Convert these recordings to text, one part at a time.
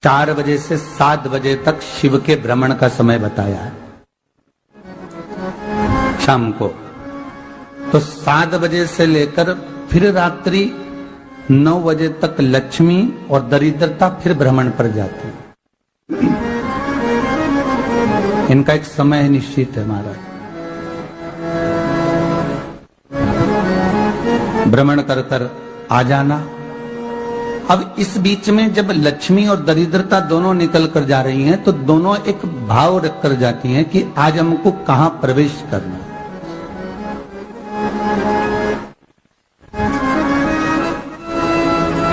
4 बजे से 7 बजे तक शिव के भ्रमण का समय बताया है शाम को। तो 7 बजे से लेकर फिर रात्रि 9 बजे तक लक्ष्मी और दरिद्रता फिर भ्रमण पर जाती है। इनका एक समय निश्चित है महाराज। भ्रमण कर कर आ जाना। अब इस बीच में जब लक्ष्मी और दरिद्रता दोनों निकल कर जा रही हैं तो दोनों एक भाव रख कर जाती हैं कि आज हमको कहां प्रवेश करना है।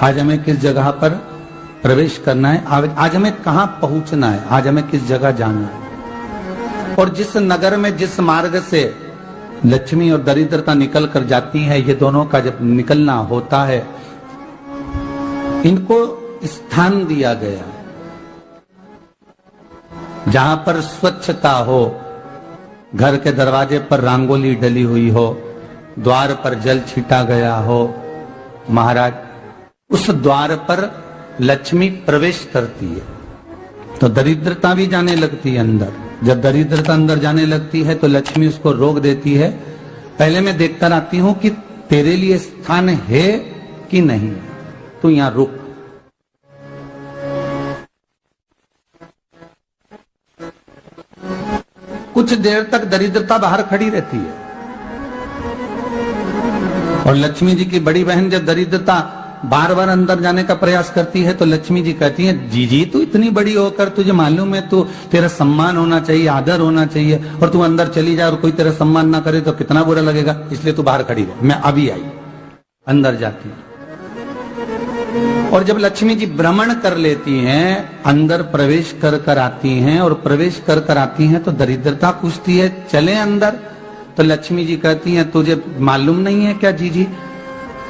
आज हमें किस जगह पर प्रवेश करना है, आज हमें कहां पहुंचना है, आज हमें किस जगह जाना है। और जिस नगर में जिस मार्ग से लक्ष्मी और दरिद्रता निकल कर जाती है, ये दोनों का जब निकलना होता है, इनको स्थान दिया गया जहां पर स्वच्छता हो, घर के दरवाजे पर रंगोली डली हुई हो, द्वार पर जल छीटा गया हो। महाराज उस द्वार पर लक्ष्मी प्रवेश करती है तो दरिद्रता भी जाने लगती है अंदर। जब दरिद्रता अंदर जाने लगती है तो लक्ष्मी उसको रोक देती है। पहले मैं देखकर आती हूं कि तेरे लिए स्थान है कि नहीं, तू यहां रुक। कुछ देर तक दरिद्रता बाहर खड़ी रहती है और लक्ष्मी जी की बड़ी बहन जब दरिद्रता बार बार अंदर जाने का प्रयास करती है तो लक्ष्मी जी कहती हैं, जीजी तू इतनी बड़ी होकर तुझे मालूम है तू तेरा सम्मान होना चाहिए, आदर होना चाहिए, और तू अंदर चली जाए और कोई तेरा सम्मान ना करे तो कितना बुरा लगेगा, इसलिए तू बाहर खड़ी रहे। मैं अभी आई। अंदर जाती है और जब लक्ष्मी जी भ्रमण कर लेती हैं, अंदर प्रवेश कर कर आती हैं और प्रवेश कर कर आती हैं तो दरिद्रता पूछती है चले अंदर। तो लक्ष्मी जी कहती हैं, तुझे मालूम नहीं है क्या जीजी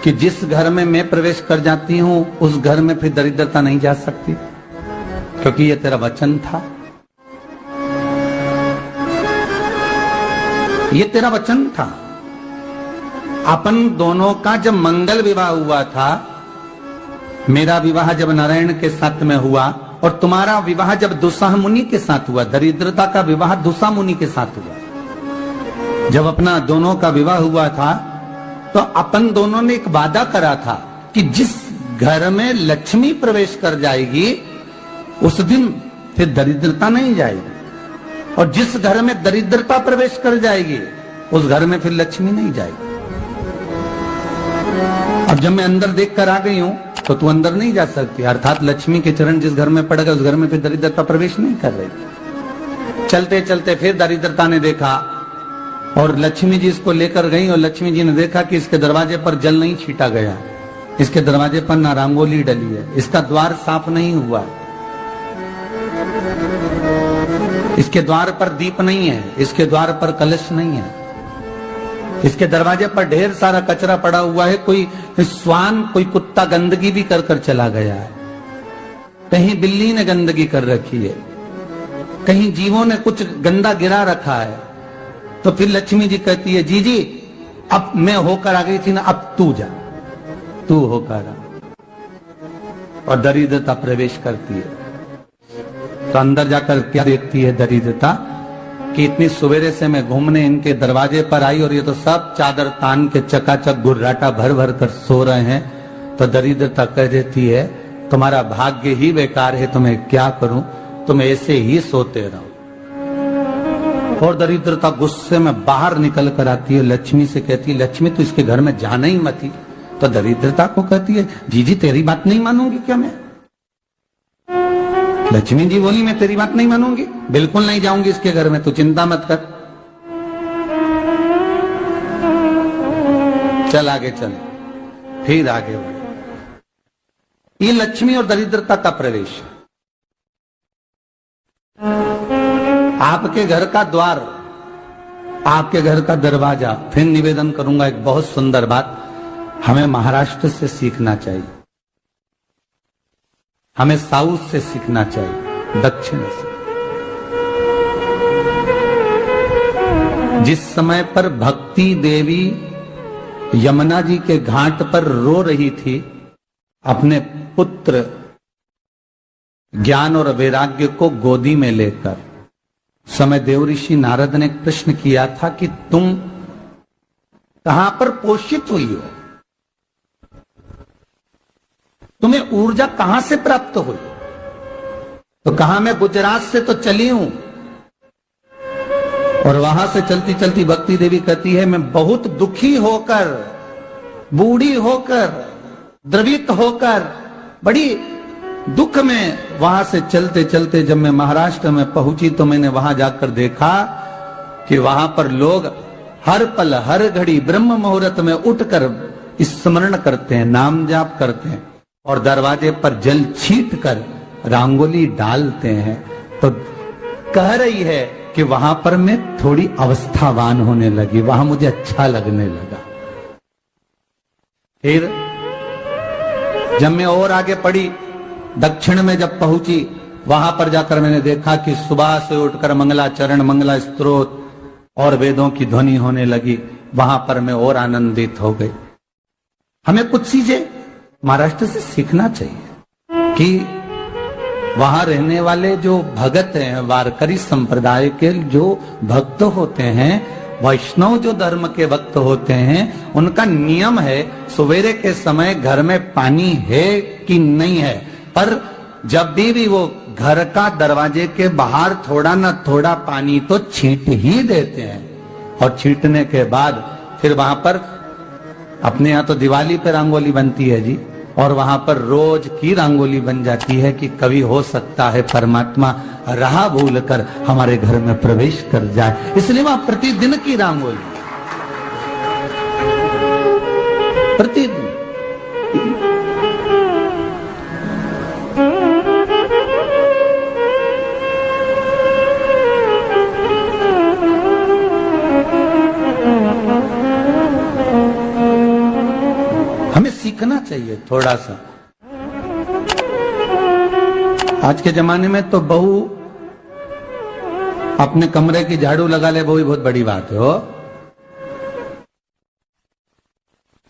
कि जिस घर में मैं प्रवेश कर जाती हूं उस घर में फिर दरिद्रता नहीं जा सकती, क्योंकि ये तेरा वचन था, ये तेरा वचन था। अपन दोनों का जब मंगल विवाह हुआ था, मेरा विवाह जब नारायण के साथ में हुआ और तुम्हारा विवाह जब दुस्साह मुनि के साथ हुआ, दरिद्रता का विवाह दुस्साह मुनि के साथ हुआ। जब अपना दोनों का विवाह हुआ था तो अपन दोनों ने एक वादा करा था कि जिस घर में लक्ष्मी प्रवेश कर जाएगी उस दिन फिर दरिद्रता नहीं जाएगी, और जिस घर में दरिद्रता प्रवेश कर जाएगी उस घर में फिर लक्ष्मी नहीं जाएगी। अब जब मैं अंदर देख कर आ गई हूं तो तू अंदर नहीं जा सकती, अर्थात लक्ष्मी के चरण जिस घर में पड़ गए उस घर में फिर दरिद्रता प्रवेश नहीं कर रही। चलते चलते फिर दरिद्रता ने देखा और लक्ष्मी जी इसको लेकर गई और लक्ष्मी जी ने देखा कि इसके दरवाजे पर जल नहीं छीटा गया, इसके दरवाजे पर ना रंगोली डली है, इसका द्वार साफ नहीं हुआ, इसके द्वार पर दीप नहीं है, इसके द्वार पर कलश नहीं है, इसके दरवाजे पर ढेर सारा कचरा पड़ा हुआ है, कोई श्वान कोई कुत्ता गंदगी भी कर कर चला गया है, कहीं बिल्ली ने गंदगी कर रखी है, कहीं जीवों ने कुछ गंदा गिरा रखा है। तो फिर लक्ष्मी जी कहती है, जी जी अब मैं होकर आ गई थी ना, अब तू जा, तू होकर आ। और दरिद्रता प्रवेश करती है तो अंदर जाकर क्या देखती है दरिद्रता कि इतनी सवेरे से मैं घूमने इनके दरवाजे पर आई और ये तो सब चादर तान के चकाचक गुर्राटा भर भर कर सो रहे हैं। तो दरिद्रता कह देती है, तुम्हारा भाग्य ही बेकार है, तुम्हें क्या करूं, तुम ऐसे ही सोते रहो। और दरिद्रता गुस्से में बाहर निकल कर आती है, लक्ष्मी से कहती है, लक्ष्मी तू इसके घर में जाना ही मत ही। तो दरिद्रता को कहती है, जीजी तेरी बात नहीं मानूंगी क्या मैं? लक्ष्मी जी बोली, मैं तेरी बात नहीं मानूंगी, बिल्कुल नहीं जाऊंगी इसके घर में, तू चिंता मत कर, चल आगे चल। फिर आगे बढ़े। ये लक्ष्मी और दरिद्रता का प्रवेश। आपके घर का द्वार, आपके घर का दरवाजा। फिर निवेदन करूंगा एक बहुत सुंदर बात, हमें महाराष्ट्र से सीखना चाहिए, हमें साउथ से सीखना चाहिए, दक्षिण से। जिस समय पर भक्ति देवी यमुना जी के घाट पर रो रही थी अपने पुत्र ज्ञान और वैराग्य को गोदी में लेकर समय देव ऋषि नारद ने प्रश्न किया था कि तुम कहां पर पोषित हुई हो, तुम्हें ऊर्जा कहां से प्राप्त हुई? तो कहा मैं गुजरात से तो चली हूं। और वहां से चलती चलती भक्ति देवी कहती है मैं बहुत दुखी होकर, बूढ़ी होकर, द्रवित होकर, बड़ी दुख में वहां से चलते चलते जब मैं महाराष्ट्र में पहुंची तो मैंने वहां जाकर देखा कि वहां पर लोग हर पल हर घड़ी ब्रह्म मुहूर्त में उठकर स्मरण करते हैं, नाम जाप करते हैं और दरवाजे पर जल छीट कर रंगोली डालते हैं। तो कह रही है कि वहां पर मैं थोड़ी अवस्थावान होने लगी, वहां मुझे अच्छा लगने लगा। फिर जब मैं और आगे पढ़ी, दक्षिण में जब पहुंची, वहां पर जाकर मैंने देखा कि सुबह से उठकर मंगलाचरण, मंगला स्तोत्र और वेदों की ध्वनि होने लगी। वहां पर मैं और आनंदित हो गई। हमें कुछ चीजें महाराष्ट्र से सीखना चाहिए कि वहां रहने वाले जो भगत हैं, वारकरी संप्रदाय के जो भक्त होते हैं, वैष्णव जो धर्म के भक्त होते हैं, उनका नियम है सवेरे के समय घर में पानी है कि नहीं है, पर जब भी वो घर का दरवाजे के बाहर थोड़ा ना थोड़ा पानी तो छींट ही देते हैं। और छींटने के बाद फिर वहां पर अपने यहाँ तो दिवाली पे रंगोली बनती है जी, और वहां पर रोज की रंगोली बन जाती है कि कभी हो सकता है परमात्मा राह भूल कर हमारे घर में प्रवेश कर जाए, इसलिए वहां प्रतिदिन की रंगोली, प्रतिदिन। हमें सीखना चाहिए थोड़ा सा। आज के जमाने में तो बहू अपने कमरे की झाड़ू लगा ले, वो भी बहुत बड़ी बात है। हो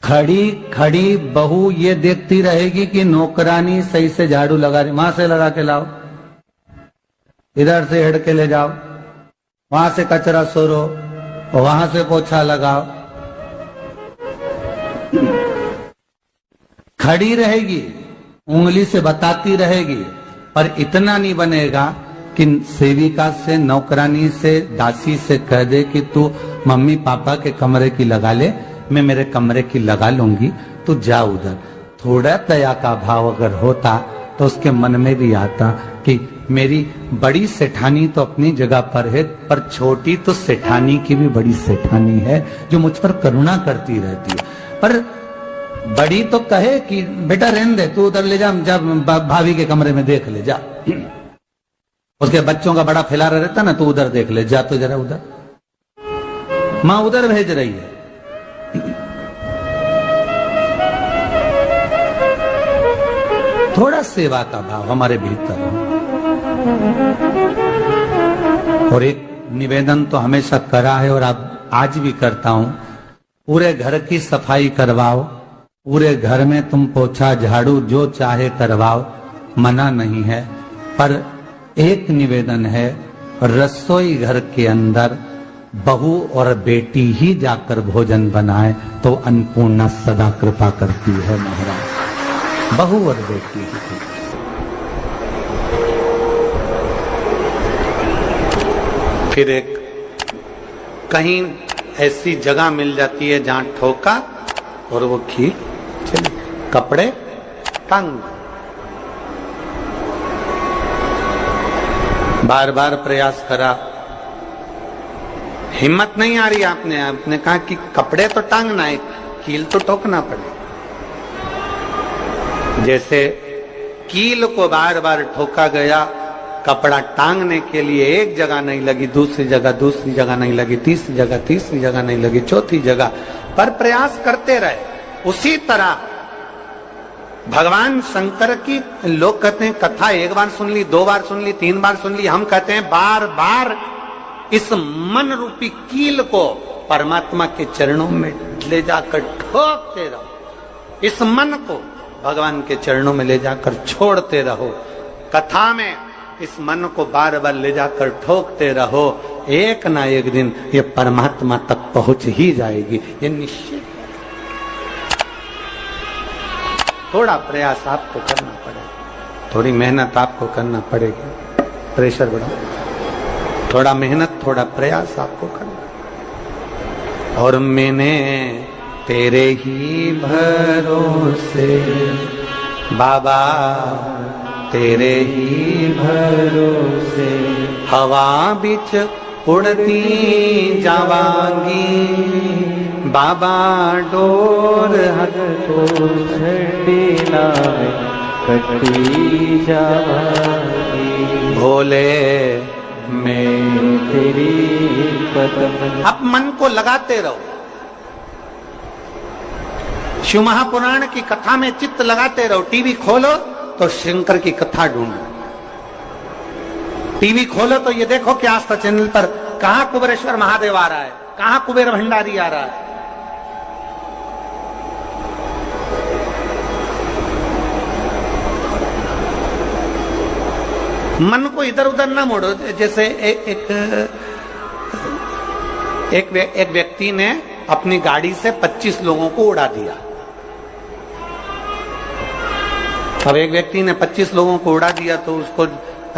खड़ी खड़ी बहू ये देखती रहेगी कि नौकरानी सही से झाड़ू लगा रही, वहां से लगा के लाओ, इधर से हेड के ले जाओ, वहां से कचरा सोरो, वहां से पोछा लगाओ। खड़ी रहेगी, उंगली से बताती रहेगी, पर इतना नहीं बनेगा कि सेविका से, नौकरानी से, दासी से कह दे कि तू मम्मी पापा के कमरे की लगा ले, मैं मेरे कमरे की लगा लूंगी, तू जा उधर। थोड़ा दया का भाव अगर होता तो उसके मन में भी आता कि मेरी बड़ी सेठानी तो अपनी जगह पर है, पर छोटी तो सेठानी की भी बड़ी सेठानी है जो मुझ पर करुणा करती रहती है। पर बड़ी तो कहे कि बेटा रहने दे, तू उधर ले जा, जब भाभी के कमरे में देख ले जा, उसके बच्चों का बड़ा फैलारा रहता ना, तू उधर देख ले जा, तो जरा उधर, मां उधर भेज रही है। थोड़ा सेवा का भाव हमारे भीतर हो। और एक निवेदन तो हमेशा करा है और अब आज भी करता हूं, पूरे घर की सफाई करवाओ, पूरे घर में तुम पोछा झाड़ू जो चाहे करवाओ, मना नहीं है। पर एक निवेदन है, रसोई घर के अंदर बहू और बेटी ही जाकर भोजन बनाए तो अन्नपूर्णा सदा कृपा करती है महाराज, बहू और बेटी ही। फिर एक कहीं ऐसी जगह मिल जाती है जहां ठोका और वो खींच चली, कपड़े तंग, बार बार प्रयास करा, हिम्मत नहीं आ रही। आपने कहा कि कपड़े तो टांगना है, कील तो ठोकना पड़े। जैसे कील को बार बार ठोका गया, कपड़ा टांगने के लिए एक जगह नहीं लगी, दूसरी जगह नहीं लगी, तीसरी जगह नहीं लगी, चौथी जगह पर प्रयास करते रहे। उसी तरह भगवान शंकर की, लोग कहते हैं कथा एक बार सुन ली, 2 बार सुन ली, 3 बार सुन ली, हम कहते हैं बार बार इस मन रूपी कील को परमात्मा के चरणों में ले जाकर ठोकते रहो, इस मन को भगवान के चरणों में ले जाकर छोड़ते रहो, कथा में इस मन को बार बार ले जाकर ठोकते रहो, एक ना एक दिन ये परमात्मा तक पहुंच ही जाएगी, ये निश्चित। थोड़ा प्रयास आपको करना पड़ेगा, थोड़ी मेहनत आपको करना पड़ेगी, प्रेशर बढ़ाओ, थोड़ा मेहनत थोड़ा प्रयास आपको करना। और मैंने तेरे ही भरोसे बाबा, तेरे ही भरोसे हवा बिच उड़ती जावांगी बाबा, डोर हद तो छड़ी नावे कटी जावांगी भोले मैं तेरी कदम। अब मन को लगाते रहो, शिव महापुराण की कथा में चित्त लगाते रहो। टीवी खोलो तो शंकर की कथा ढूंढो, टीवी खोलो तो ये देखो कि आस्था चैनल पर कहां कुबेरेश्वर महादेव आ रहा है, कहां कुबेर भंडारी आ रहा है। मन को इधर उधर ना मोड़ो। जैसे एक व्यक्ति ने अपनी गाड़ी से 25 लोगों को उड़ा दिया। अब एक व्यक्ति ने 25 लोगों को उड़ा दिया तो उसको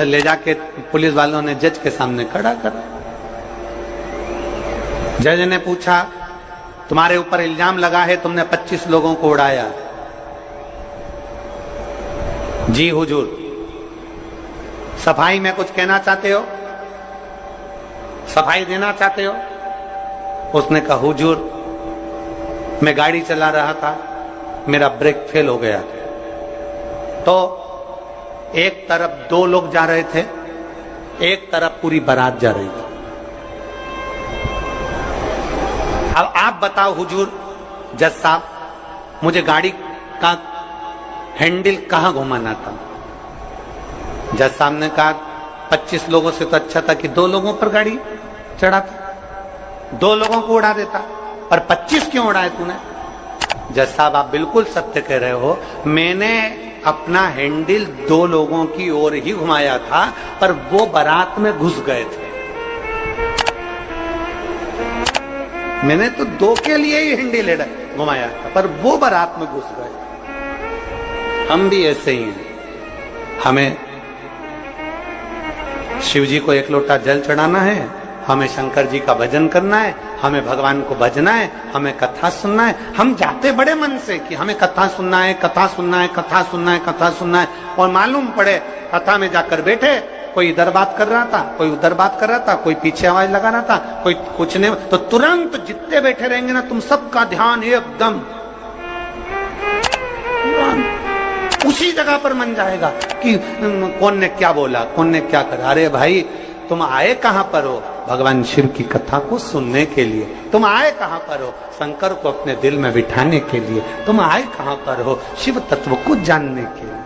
ले जाके पुलिस वालों ने जज के सामने खड़ा करा। जज ने पूछा, तुम्हारे ऊपर इल्जाम लगा है तुमने 25 लोगों को उड़ाया। जी हुजूर, सफाई में कुछ कहना चाहते हो, सफाई देना चाहते हो? उसने कहा, हुजूर मैं गाड़ी चला रहा था, मेरा ब्रेक फेल हो गया था, तो एक तरफ 2 लोग जा रहे थे, एक तरफ पूरी बारात जा रही थी। अब आप बताओ हुजूर, जज साहब, मुझे गाड़ी का हैंडल कहां घुमाना था? जज साहब ने कहा, 25 लोगों से तो अच्छा था कि 2 लोगों पर गाड़ी चढ़ाता, 2 लोगों को उड़ा देता, पर 25 क्यों उड़ाए तूने? जज साहब, आप बिल्कुल सत्य कह रहे हो, मैंने अपना हैंडल 2 लोगों की ओर ही घुमाया था, पर वो बारात में घुस गए थे। मैंने तो 2 के लिए ही हैंडल घुमाया था, पर वो बारात में घुस गए। हम भी ऐसे ही हैं, हमें शिव जी को 1 लोटा जल चढ़ाना है, हमें शंकर जी का भजन करना है, हमें भगवान को भजना है, हमें कथा सुनना है। हम जाते बड़े मन से कि हमें कथा सुनना है, कथा सुनना है, कथा सुनना है, कथा सुनना है, और मालूम पड़े कथा में जाकर बैठे, कोई इधर बात कर रहा था, कोई उधर बात कर रहा था, कोई पीछे आवाज लगा रहा था, कोई कुछ नहीं, तो तुरंत जितने बैठे रहेंगे ना, तुम सबका ध्यान एकदम उसी जगह पर मन जाएगा कि कौन ने क्या बोला, कौन ने क्या करा। अरे भाई, तुम आए कहां पर हो? भगवान शिव की कथा को सुनने के लिए। तुम आए कहां पर हो? शंकर को अपने दिल में बिठाने के लिए। तुम आए कहां पर हो? शिव तत्व को जानने के लिए।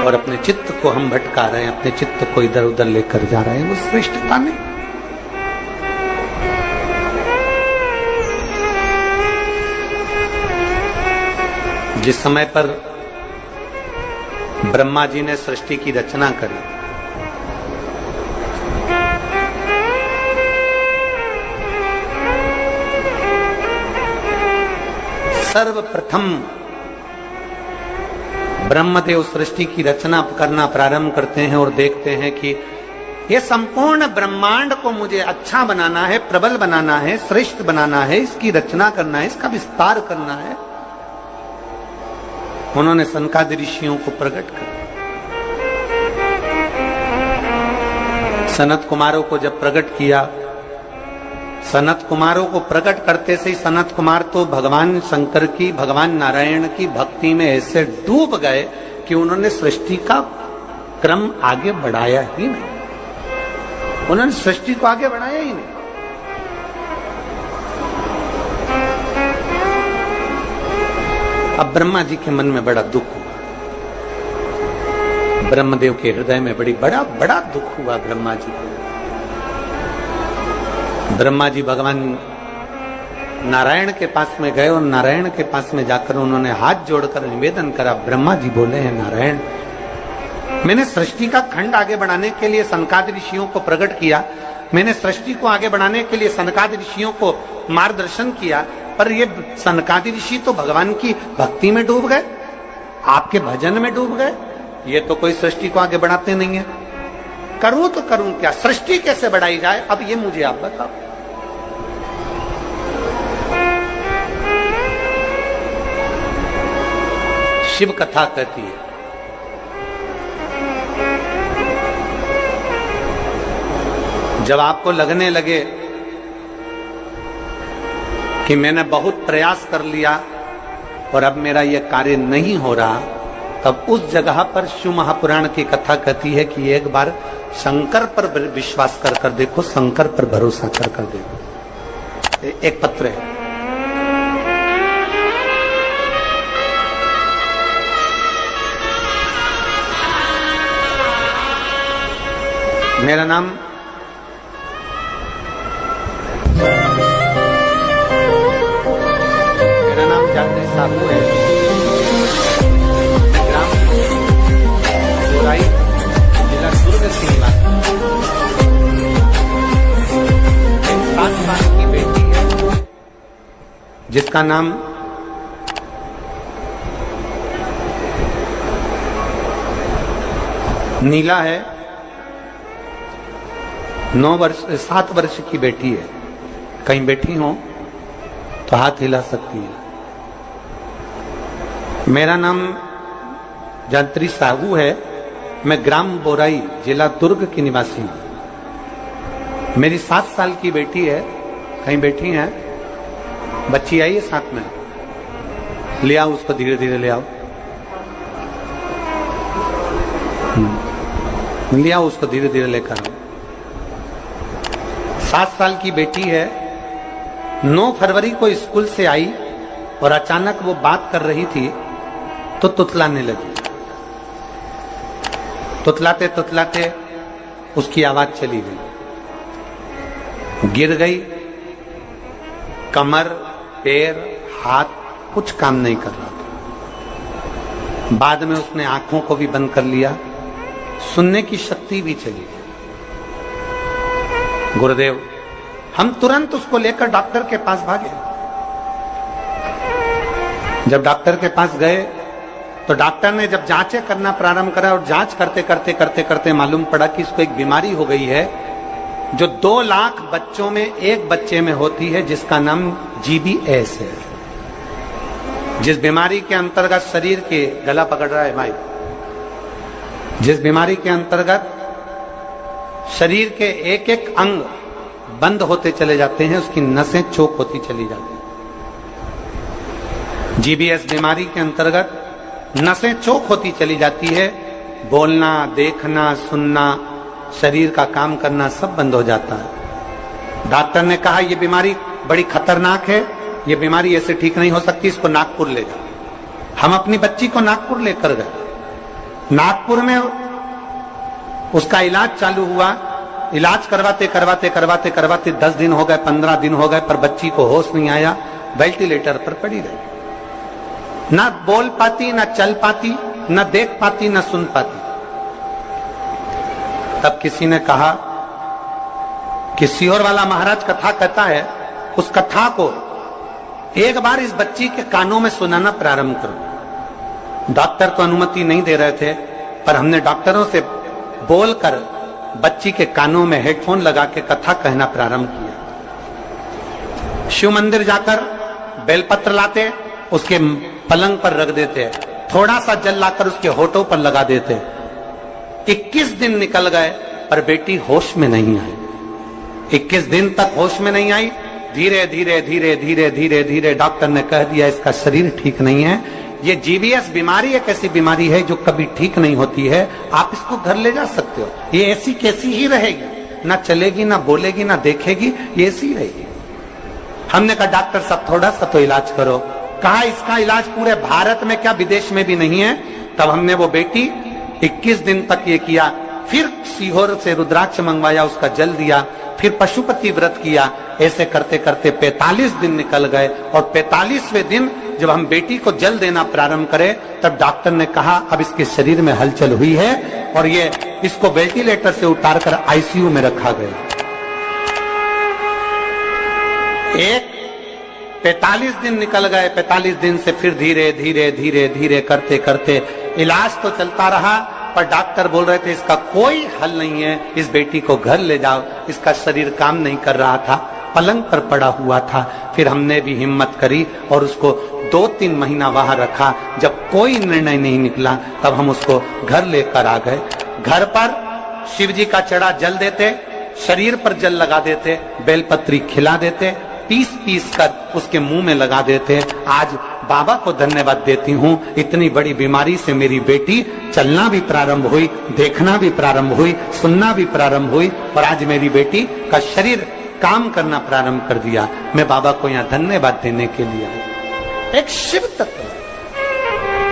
और अपने चित्त को हम भटका रहे हैं, अपने चित्त को इधर उधर लेकर जा रहे हैं, वो श्रेष्ठता नहीं। जिस समय पर ब्रह्मा जी ने सृष्टि की रचना करी, सर्वप्रथम ब्रह्मदेव सृष्टि की रचना करना प्रारंभ करते हैं और देखते हैं कि यह संपूर्ण ब्रह्मांड को मुझे अच्छा बनाना है, प्रबल बनाना है, श्रेष्ठ बनाना है, इसकी रचना करना है, इसका विस्तार करना है। उन्होंने सनकादि ऋषियों को प्रकट किया। सनत कुमारों को जब प्रकट किया, सनत कुमारों को प्रकट करते से ही सनत कुमार तो भगवान शंकर की, भगवान नारायण की भक्ति में ऐसे डूब गए कि उन्होंने सृष्टि का क्रम आगे बढ़ाया ही नहीं। उन्होंने सृष्टि को आगे बढ़ाया ही नहीं। अब ब्रह्मा जी के मन में बड़ा दुख हुआ, ब्रह्मदेव के हृदय में बड़ा दुख हुआ ब्रह्मा जी को। ब्रह्मा जी भगवान नारायण के पास में गए और नारायण के पास में जाकर उन्होंने हाथ जोड़कर निवेदन करा। ब्रह्मा जी बोले हैं, नारायण, मैंने सृष्टि का खंड आगे बढ़ाने के लिए सनकादि ऋषियों को प्रकट किया, मैंने सृष्टि को आगे बढ़ाने के लिए सनकादि ऋषियों को मार्गदर्शन किया, पर ये सनकादि ऋषि तो भगवान की भक्ति में डूब गए, आपके भजन में डूब गए, ये तो कोई सृष्टि को आगे बढ़ाते नहीं है। करूं तो करूं क्या, सृष्टि कैसे बढ़ाई जाए, अब ये मुझे आप बताओ। शिव कथा कहती है, जब आपको लगने लगे कि मैंने बहुत प्रयास कर लिया और अब मेरा यह कार्य नहीं हो रहा, तब उस जगह पर शिव महापुराण की कथा कहती है कि एक बार शंकर पर विश्वास कर देखो, शंकर पर भरोसा कर देखो। एक पत्र है, मेरा नाम जाते साहू है, ग्राम बोराई, जिला दुर्ग की निवासी। 7 साल की बेटी है जिसका नाम नीला है। 7 वर्ष की बेटी है। कहीं बैठी हो तो हाथ हिला सकती है। मेरा नाम जंत्री साहू है, मैं ग्राम बोराई, जिला दुर्ग की निवासी हूं। मेरी 7 साल की बेटी है, कहीं बैठी है, बच्ची आई है साथ में, ले आओ उसको, धीरे धीरे ले आओ, ले आओ उसको, धीरे धीरे लेकर आओ। 7 साल की बेटी है। 9 फरवरी को स्कूल से आई और अचानक वो बात कर रही थी तो तुतलाने लगी। तुतलाते तुतलाते उसकी आवाज चली गई, गिर गई, कमर, पैर, हाथ कुछ काम नहीं कर रहा था। बाद में उसने आंखों को भी बंद कर लिया, सुनने की शक्ति भी चली गई। गुरुदेव, हम तुरंत उसको लेकर डॉक्टर के पास भागे। जब डॉक्टर के पास गए तो डॉक्टर ने जब जांचें करना प्रारंभ करा और जांच करते करते करते करते मालूम पड़ा कि इसको एक बीमारी हो गई है जो 2 लाख बच्चों में एक बच्चे में होती है, जिसका नाम GBS है। जिस बीमारी के अंतर्गत शरीर के, गला पकड़ रहा है भाई, जिस बीमारी के अंतर्गत शरीर के एक एक अंग बंद होते चले जाते हैं, उसकी नसें चोक होती चली जाती हैं। GBS बीमारी के अंतर्गत नसें चोक होती चली जाती है, बोलना, देखना, सुनना, शरीर का काम करना सब बंद हो जाता है। डॉक्टर ने कहा यह बीमारी बड़ी खतरनाक है, ये बीमारी ऐसे ठीक नहीं हो सकती, इसको नागपुर ले जाओ। हम अपनी बच्ची को नागपुर लेकर गए। नागपुर में उसका इलाज चालू हुआ। इलाज करवाते करवाते करवाते करवाते 10 दिन हो गए, 15 दिन हो गए, पर बच्ची को होश नहीं आया, वेंटिलेटर पर पड़ी रही। ना बोल पाती, ना चल पाती, ना देख पाती, ना सुन पाती। तब किसी ने कहा कि सीहोर वाला महाराज कथा कहता है, उस कथा को एक बार इस बच्ची के कानों में सुनाना प्रारंभ करो। डॉक्टर तो अनुमति नहीं दे रहे थे, पर हमने डॉक्टरों से बोलकर बच्ची के कानों में हेडफोन लगा के कथा कहना प्रारंभ किया। शिव मंदिर जाकर बेलपत्र लाते, उसके पलंग पर रख देते, थोड़ा सा जल लाकर उसके होठों पर लगा देते। 21 दिन निकल गए पर बेटी होश में नहीं आई। 21 दिन तक होश में नहीं आई। धीरे धीरे धीरे धीरे धीरे धीरे डॉक्टर ने कह दिया इसका शरीर ठीक नहीं है, ये GBS बीमारी एक ऐसी बीमारी है जो कभी ठीक नहीं होती है, आप इसको घर ले जा सकते हो, ये ऐसी कैसी ही रहेगी, ना चलेगी, ना बोलेगी, ना देखेगी, ये ऐसी रहेगी। हमने कहा डॉक्टर साहब थोड़ा सा तो इलाज करो। कहा इसका इलाज पूरे भारत में क्या विदेश में भी नहीं है। तब हमने वो बेटी 21 दिन तक ये किया, फिर सीहोर से रुद्राक्ष मंगवाया, उसका जल दिया, फिर पशुपति व्रत किया। ऐसे करते करते 45 दिन निकल गए और 45वें दिन जब हम बेटी को जल देना प्रारंभ करें तब डॉक्टर ने कहा अब इसके शरीर में हलचल हुई है और ये इसको वेंटिलेटर से उतारकर आईसीयू में रखा गया। एक 45 दिन निकल गए। 45 दिन से फिर धीरे धीरे धीरे धीरे करते करते इलाज तो चलता रहा, पर डॉक्टर बोल रहे थे इसका कोई हल नहीं है, इस बेटी को घर ले जाओ। इसका शरीर काम नहीं कर रहा था, पलंग पर पड़ा हुआ था। फिर हमने भी हिम्मत करी और उसको 2-3 महीना वहां रखा। जब कोई निर्णय नहीं निकला तब हम उसको घर लेकर आ गए। घर पर शिव जी का चढ़ा जल देते, शरीर पर जल लगा देते, बेलपत्री खिला देते, पीस पीस कर उसके मुंह में लगा देते। आज बाबा को धन्यवाद देती हूँ, इतनी बड़ी बीमारी से मेरी बेटी चलना भी प्रारंभ हुई, देखना भी प्रारंभ हुई, सुनना भी प्रारंभ हुई और आज मेरी बेटी का शरीर काम करना प्रारंभ कर दिया। मैं बाबा को यहाँ धन्यवाद देने के लिए आया। एक शिव तत्व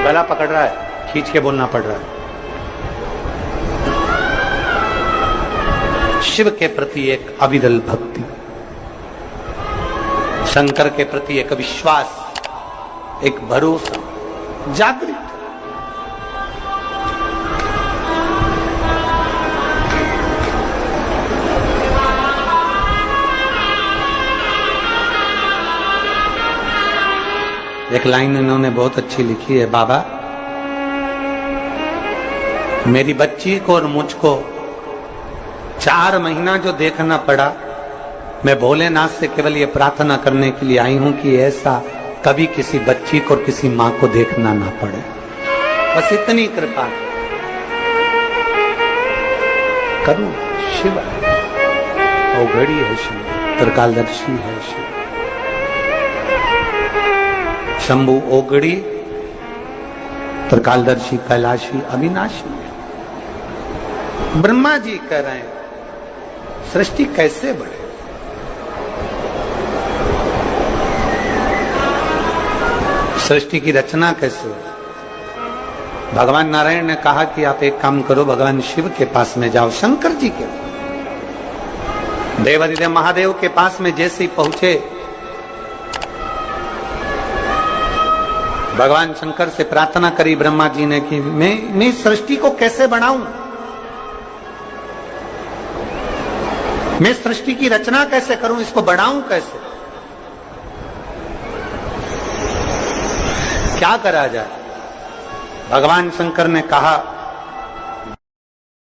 गला पकड़ रहा है, खींच के बोलना पड़ रहा है। शिव के प्रति एक अविरल भक्ति, शंकर के प्रति एक विश्वास, एक भरोसा जागृत। एक लाइन इन्होंने बहुत अच्छी लिखी है, बाबा मेरी बच्ची को और मुझको 4 महीना जो देखना पड़ा, मैं भोलेनाथ से केवल ये प्रार्थना करने के लिए आई हूं कि ऐसा कभी किसी बच्ची को और किसी मां को देखना ना पड़े। बस इतनी कृपा करूं। शिव ओघड़ी है, शिव त्रिकालदर्शी है, शिव शंभु ओघड़ी त्रिकालदर्शी कैलाशी अविनाशी। ब्रह्मा जी कह रहे हैं सृष्टि कैसे बढ़े, सृष्टि की रचना कैसे। भगवान नारायण ने कहा कि आप एक काम करो, भगवान शिव के पास में जाओ, शंकर जी के। देवादिदेव महादेव के पास में जैसे ही पहुंचे, भगवान शंकर से प्रार्थना करी ब्रह्मा जी ने कि मैं सृष्टि को कैसे बनाऊं, मैं सृष्टि की रचना कैसे करूं, इसको बनाऊं कैसे, क्या करा जाए। भगवान शंकर ने कहा